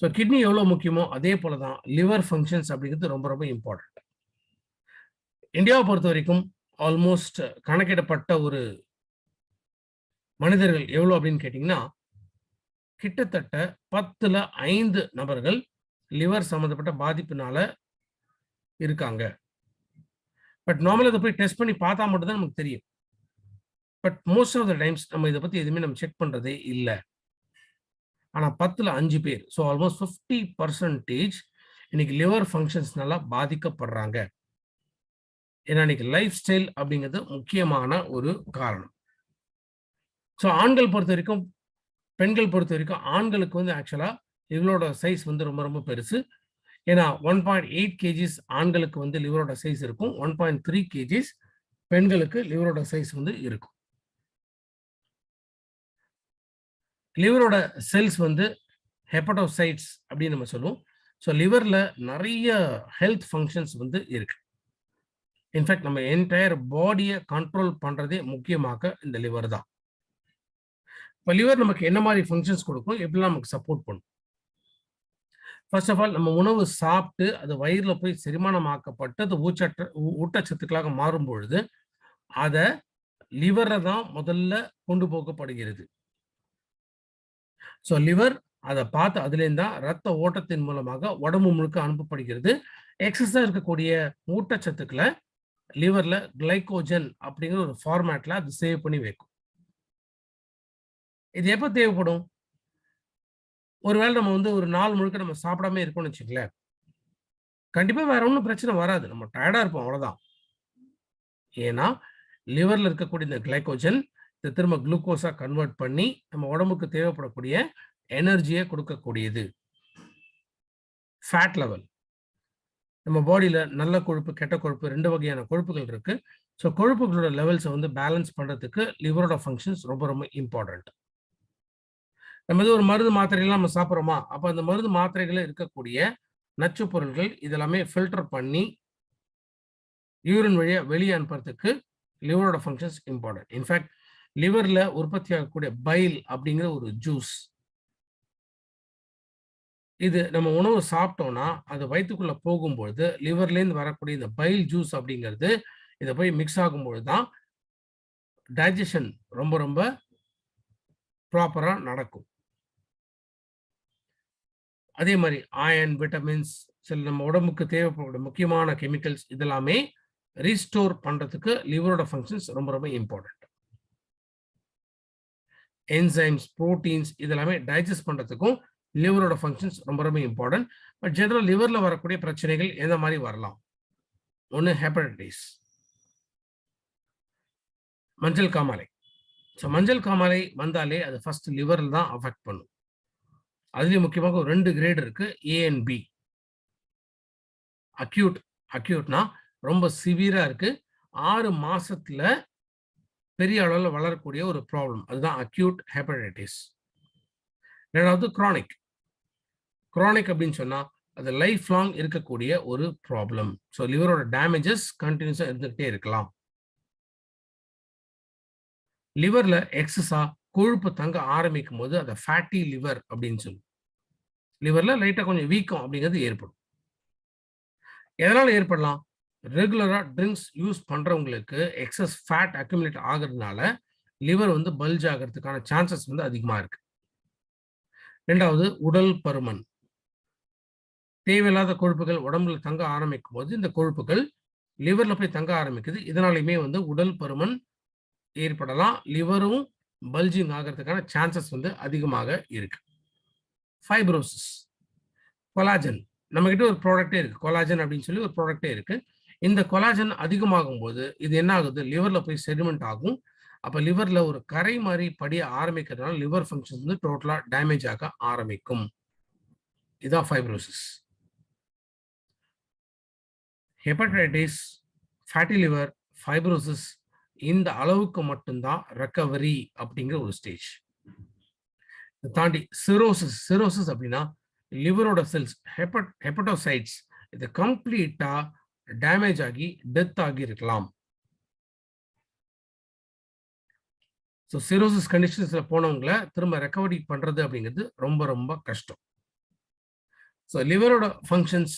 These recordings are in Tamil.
ஸோ கிட்னி எவ்வளோ முக்கியமோ அதே போல தான் லிவர் ஃபங்க்ஷன்ஸ் அப்படிங்கிறது ரொம்ப ரொம்ப இம்பார்ட்டன்ட். இந்தியாவை பொறுத்த வரைக்கும் ஆல்மோஸ்ட் கணக்கிடப்பட்ட ஒரு மனிதர்கள் எவ்வளோ அப்படின்னு கேட்டிங்கன்னா, கிட்டத்தட்ட 10ல் 5 நபர்கள் லிவர் சம்மந்தப்பட்ட பாதிப்பினால இருக்காங்க. பட் நார்மலா இத போய் டெஸ்ட் பண்ணி பார்த்தா மட்டும் தான் நமக்கு தெரியும். But most of the times நம்ம இத பத்தி எதுவுமே நம்ம செக் பண்றதே இல்ல. ஆனா 10ல் 5 பேர், ஸோ ஆல்மோஸ்ட் 50% இன்னைக்கு லிவர் ஃபங்ஷன்ஸ்னால பாதிக்கப்படுறாங்க. ஏன்னா இன்னைக்கு லைஃப் ஸ்டைல் அப்படிங்கிறது முக்கியமான ஒரு காரணம். ஸோ ஆண்கள் பொறுத்தவரைக்கும், பெண்கள் பொறுத்தவரைக்கும் ஆண்களுக்கு வந்து ஆக்சுவலா லிவரோட சைஸ் வந்து ரொம்ப ரொம்ப பெருசு. ஏன்னா 1.8 கேஜிஸ் ஆண்களுக்கு வந்து லிவரோட சைஸ் இருக்கும். 1.3 கேஜிஸ் பெண்களுக்கு லிவரோட சைஸ் வந்து இருக்கும். லிவரோட செல்ஸ் வந்து ஹெப்படோசைட்ஸ் அப்படின்னு நம்ம சொல்லுவோம். ஸோ லிவர்ல நிறைய ஹெல்த் ஃபங்க்ஷன்ஸ் வந்து இருக்கு. இன்ஃபேக்ட் நம்ம என்டையர் பாடியை கண்ட்ரோல் பண்றதே முக்கியமாக இந்த லிவர் தான். இப்போ லிவர் நமக்கு என்ன மாதிரி ஃபங்க்ஷன்ஸ் கொடுக்கும், எப்படிலாம் நமக்கு சப்போர்ட் பண்ணும்? ஃபர்ஸ்ட் ஆஃப் ஆல் நம்ம உணவு சாப்பிட்டு அது வயிறுல போய் செரிமானமாக்கப்பட்டு அது ஊட்டச்சத்துக்களாக மாறும் பொழுது அதை லிவரை தான் முதல்ல கொண்டு போகப்படுகிறது. ஸோ லிவர் அதை பார்த்து அதுலேருந்து தான் ரத்த ஓட்டத்தின் மூலமாக உடம்பு முழுக்க அனுப்பப்படுகிறது. எக்ஸஸா இருக்கக்கூடிய ஊட்டச்சத்துக்களை லிவர்ல கிளைகோஜன் அப்படிங்கிற ஒரு ஃபார்மேட்ல அது சேவ் பண்ணி வைக்கும். இது எப்போ தேவைப்படும்? ஒருவேளை நம்ம வந்து ஒரு நாள் முழுக்க நம்ம சாப்பிடாம இருக்கோம்னு வச்சுக்கங்களேன், கண்டிப்பா வேற ஒன்றும் பிரச்சனை வராது. நம்ம டயர்டா இருப்போம் அவ்வளவுதான். ஏன்னா லிவர்ல இருக்கக்கூடிய இந்த கிளைகோஜன் இதை திரும்ப குளுக்கோஸா கன்வெர்ட் பண்ணி நம்ம உடம்புக்கு தேவைப்படக்கூடிய எனர்ஜியை கொடுக்கக்கூடியது. ஃபேட் லெவல், நம்ம பாடியில நல்ல கொழுப்பு, கெட்ட கொழுப்பு 2 வகையான கொழுப்புகள் இருக்கு. ஸோ கொழுப்புகளோட லெவல்ஸை வந்து பேலன்ஸ் பண்றதுக்கு லிவரோட ஃபங்க்ஷன்ஸ் ரொம்ப ரொம்ப இம்பார்ட்டன்ட். நம்ம ஏதோ ஒரு மருந்து மாத்திரைகள்லாம் நம்ம சாப்பிட்றோமா, அப்போ அந்த மருந்து மாத்திரைகளில் இருக்கக்கூடிய நச்சு பொருட்கள் இதெல்லாமே ஃபில்டர் பண்ணி யூரின் வழியா வெளியே அனுப்புறதுக்கு லிவரோட ஃபங்க்ஷன்ஸ் இம்பார்ட்டன்ட். இன்ஃபேக்ட் லிவர்ல உற்பத்தி ஆகக்கூடிய பைல் அப்படிங்கிற ஒரு ஜூஸ், இது நம்ம உணவு சாப்பிட்டோம்னா அது வயிற்றுக்குள்ள போகும்பொழுது லிவர்லேருந்து வரக்கூடிய இந்த பைல் ஜூஸ் அப்படிங்கிறது இதை போய் மிக்ஸ் ஆகும்பொழுது தான் டைஜஷன் ரொம்ப ரொம்ப ப்ராப்பரா நடக்கும். அதே மாதிரி அயன், விட்டமின்ஸ், சில நம்ம உடம்புக்கு தேவைப்படக்கூடிய முக்கியமான கெமிக்கல்ஸ் இதெல்லாமே ரீஸ்டோர் பண்றதுக்கு லிவரோட ஃபங்க்ஷன்ஸ் ரொம்ப ரொம்ப இம்பார்ட்டன்ட். என்சைம்ஸ், புரோட்டீன்ஸ் இதெல்லாமே டைஜஸ்ட் பண்றதுக்கும் லிவரோட ஃபங்க்ஷன்ஸ் ரொம்ப ரொம்ப இம்பார்ட்டன்ட். பட் ஜெனரல் லிவர்ல வரக்கூடிய பிரச்சனைகள் எந்த மாதிரி வரலாம்? ஒன்று ஹெப்படைட்டிஸ், மஞ்சள் காமாலை. ஸோ மஞ்சள் காமாலை வந்தாலே அது ஃபர்ஸ்ட் லிவரில் தான் அஃபெக்ட் பண்ணும். அதுலேயும் முக்கியமாக ஒரு 2 கிரேட் இருக்கு, ஏ அண்ட் பி. அக்யூட்னா ரொம்ப சிவியரா இருக்கு, 6 மாசத்துல பெரிய அளவில் வளரக்கூடிய ஒரு ப்ராப்ளம், அதுதான் அக்யூட் ஹெப்படைட்டிஸ். ரெண்டாவது குரானிக். குரானிக் அப்படின்னு சொன்னா அது லைஃப் லாங் இருக்கக்கூடிய ஒரு ப்ராப்ளம். ஸோ லிவரோட டேமேஜஸ் கண்டினியூஸா இருந்துகிட்டே இருக்கலாம். லிவர்ல எக்ஸஸா கொழுப்பு தங்க ஆரம்பிக்கும் போது அதை ஃபேட்டி லிவர் அப்படின்னு சொல்லுவோம். லிவர்ல லைட்டா கொஞ்சம் வீக்கம் அப்படிங்கிறது ஏற்படும். எதனால ஏற்படலாம்? ரெகுலரா ட்ரிங்க்ஸ் யூஸ் பண்றவங்களுக்கு எக்ஸஸ் ஃபேட் அக்யூமுலேட் ஆகுறதுனால லிவர் வந்து பல்ஜ் ஆகிறதுக்கான சான்சஸ் வந்து அதிகமா இருக்கு. ரெண்டாவது உடல் பருமன். தேவையில்லாத கொழுப்புகள் உடம்புல தங்க ஆரம்பிக்கும் போது இந்த கொழுப்புகள் லிவர்ல போய் தங்க ஆரம்பிக்குது. இதனாலுமே வந்து உடல் பருமன் ஏற்படலாம். லிவரும் பல்ஜிங் ஆகிறதுக்கான சான்சஸ் வந்து அதிகமாக இருக்கு. Fibrosis, collagen. நம்ம கிட்ட ஒரு ப்ராடக்டே இருக்கு, கொலாஜன் அப்படின்னு சொல்லி ஒரு ப்ராடக்டே இருக்கு. இந்த கொலாஜன் அதிகமாகும் போது இது என்ன ஆகுது? லிவர்ல போய் செடிமெண்ட் ஆகும். அப்ப லிவர்ல ஒரு கரை மாதிரி படிய ஆரம்பிக்கிறதுனால லிவர் ஃபங்க்ஷன் வந்து டோட்டலா டேமேஜ் ஆக ஆரம்பிக்கும். இதுதான் fibrosis. Hepatitis, fatty liver, fibrosis இந்த அளவுக்கு மட்டும்தான் ரெக்கவரி அப்படிங்கிற ஒரு ஸ்டேஜ். தாண்டி சிரோசிஸ் அப்படின்னா லிவரோட செல்ஸ் ஹெப்படோசைட்ஸ் இது கம்ப்ளீட்டா டேமேஜ் ஆகி டெத் ஆகி இருக்கலாம். ஸோ சிரோசிஸ் கண்டிஷன்ஸ்ல போனவங்களை திரும்ப ரெக்கவரி பண்றது அப்படிங்கிறது ரொம்ப ரொம்ப கஷ்டம். ஸோ லிவரோட ஃபங்க்ஷன்ஸ்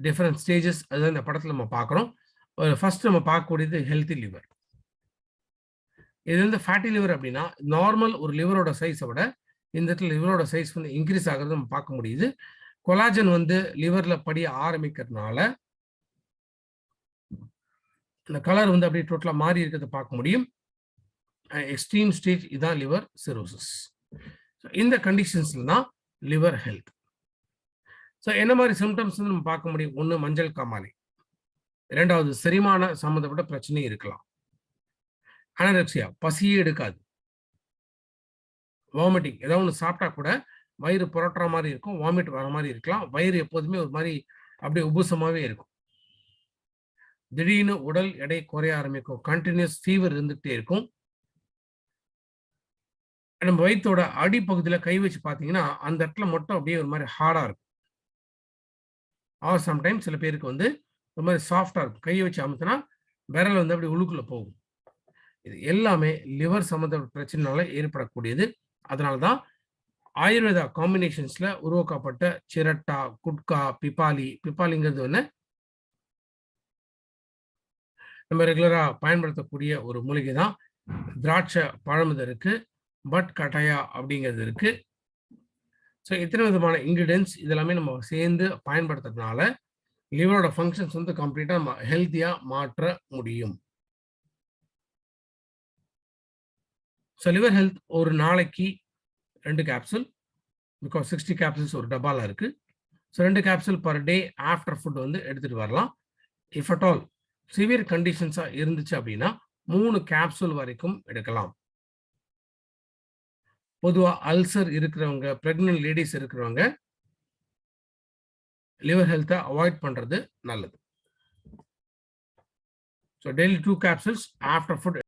டிஃப்ரெண்ட் ஸ்டேஜஸ் அதுதான் இந்த படத்தில் நம்ம பார்க்குறோம். ஃபர்ஸ்ட் நம்ம பார்க்கக்கூடியது ஹெல்த்தி லிவர். இது வந்து ஃபேட்டி லிவர் அப்படின்னா நார்மல் ஒரு லிவரோட சைஸை விட இந்த இடத்துல லிவரோட சைஸ் வந்து இன்க்ரீஸ் ஆகிறது நம்ம பார்க்க முடியுது. கொலாஜன் வந்து லிவர்ல படிய ஆரம்பிக்கிறதுனால இந்த கலர் வந்து அப்படியே டோட்டலா மாறி இருக்கிறத பார்க்க முடியும். எக்ஸ்ட்ரீம் ஸ்டேஜ் இதான் லிவர் சிரோசிஸ். இந்த கண்டிஷன்ஸ்ல தான் லிவர் ஹெல்த். ஸோ என்ன மாதிரி சிம்டம்ஸ் வந்து நம்ம பார்க்க முடியும்? ஒன்று மஞ்சள் காமாலை, இரண்டாவது செரிமான சம்மந்தப்பட்ட பிரச்சனை இருக்கலாம், அனரெக்சியா பசியே எடுக்காது, வாமிட்டிங் ஏதாவது ஒன்று சாப்பிட்டா கூட வயிறு புரட்டுற மாதிரி இருக்கும், வாமிட் வர மாதிரி இருக்கலாம், வயிறு எப்போதுமே ஒரு மாதிரி அப்படியே உபுசமாகவே இருக்கும், திடீர்னு உடல் எடை குறைய ஆரம்பிக்கும், கண்டினியூஸ் ஃபீவர் இருந்துகிட்டே இருக்கும். நம்ம வயிற்றோட அடிப்பகுதியில் கை வச்சு பார்த்தீங்கன்னா அந்த இடத்துல மட்டும் அப்படியே ஒரு மாதிரி ஹார்டாக இருக்கும். ஆர் சம்டைம்ஸ் சில பேருக்கு வந்து ஒரு மாதிரி சாஃப்டாக இருக்கும், கையை வச்சு அமுத்தினா விரல் வந்து அப்படி உள்ளுக்குள்ளே போகும். இது எல்லாமே லிவர் சம்மந்தப்பட்ட பிரச்சனைனால ஏற்படக்கூடியது. அதனால தான் ஆயுர்வேதா காம்பினேஷன்ஸ்ல உருவாக்கப்பட்ட சிரட்டா, குட்கா, பிப்பாலிங்கிறது என்ன நம்ம ரெகுலரா பயன்படுத்தக்கூடிய ஒரு மூலிகை தான். திராட்சை பழமுது இருக்கு, பட் கட்டாயா அப்படிங்கிறது இருக்கு. ஸோ இத்தனை விதமான இன்கிரீடியன்ஸ் இதெல்லாமே நம்ம சேர்ந்து பயன்படுத்துறதுனால லிவரோட ஃபங்க்ஷன்ஸ் வந்து கம்ப்ளீட்டா நம்ம ஹெல்த்தியா மாற்ற முடியும். ஸோ லிவர் ஹெல்த் ஒரு நாளைக்கு 2 கேப்சூல், பிகாஸ் 60 கேப்சூல்ஸ் ஒரு டப்பால இருக்கு. So 2 capsule per day after food வந்து எடுத்துட்டு வரலாம். இஃப் அட் ஆல் சிவியர் கண்டிஷன்ஸா இருந்துச்சு அப்படின்னா 3 கேப்சூல் வரைக்கும் எடுக்கலாம். பொதுவா அல்சர் இருக்கிறவங்க, பிரெக்னன்ட் லேடிஸ் இருக்கிறவங்க லிவர் ஹெல்த்தை அவாய்ட் பண்றது நல்லது. So daily 2 capsules after food